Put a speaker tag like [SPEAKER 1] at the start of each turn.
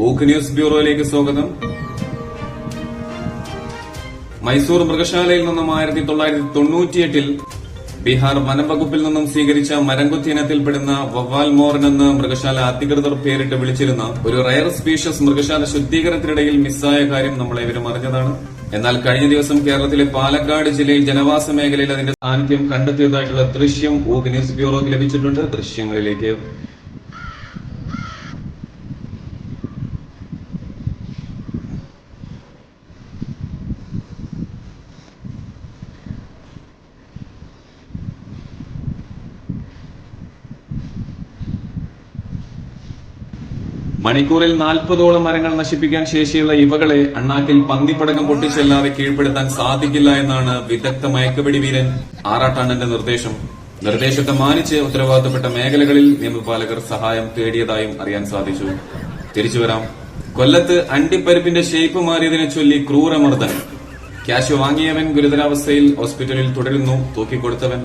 [SPEAKER 1] ഊക്ക് news ബ്യൂറോയിലേക്ക് സ്വാഗതം. മൈസൂർ മൃഗശാലയിൽ നിന്നും 1998 ബീഹാർ വനംവകുപ്പിൽ നിന്നും സ്വീകരിച്ച മരംകുത്തി ഇനത്തിൽപ്പെടുന്ന വവ്വാൽ മോറൻ എന്ന് മൃഗശാല അധികൃതർ പേരിട്ട് വിളിച്ചിരുന്ന ഒരു റയർ സ്പീഷ്യസ് മൃഗശാല ശുദ്ധീകരണത്തിനിടയിൽ മിസ്സായ കാര്യം നമ്മളേവരും അറിഞ്ഞതാണ്. എന്നാൽ കഴിഞ്ഞ ദിവസം കേരളത്തിലെ പാലക്കാട് ജില്ലയിൽ ജനവാസ മേഖലയിൽ അതിന്റെ സാന്നിധ്യം കണ്ടെത്തിയതായിട്ടുള്ള ദൃശ്യം ഊക്ക് ന്യൂസ് ബ്യൂറോയ്ക്ക് ലഭിച്ചിട്ടുണ്ട്. ദൃശ്യങ്ങളിലേക്ക് മണിക്കൂറിൽ 40ഓളം മരങ്ങൾ നശിപ്പിക്കാൻ ശേഷിയുള്ള ഇവകളെ അണ്ണാക്കിൽ പന്നിപ്പടക്കം പൊട്ടിച്ചല്ലാതെ കീഴ്പ്പെടുത്താൻ സാധിക്കില്ല എന്നാണ് വിദഗ്ധ മയക്കുപിടി വീരൻ ആറാട്ടണ്ണന്റെ നിർദ്ദേശം. നിർദ്ദേശത്തെ മാനിച്ച് ഉത്തരവാദിത്തപ്പെട്ട മേഖലകളിൽ നിയമപാലകർ സഹായം തേടിയതായും അറിയാൻ സാധിച്ചു. തിരിച്ചുവരാം. കൊല്ലത്ത് അണ്ടിപ്പരിപ്പിന്റെ ഷേപ്പ് മാറിയതിനെ ചൊല്ലി ക്രൂരമർദ്ദനം. ക്യാഷ് വാങ്ങിയവൻ ഗുരുതരാവസ്ഥയിൽ ഹോസ്പിറ്റലിൽ തുടരുന്നു. തൂക്കിക്കൊടുത്തവൻ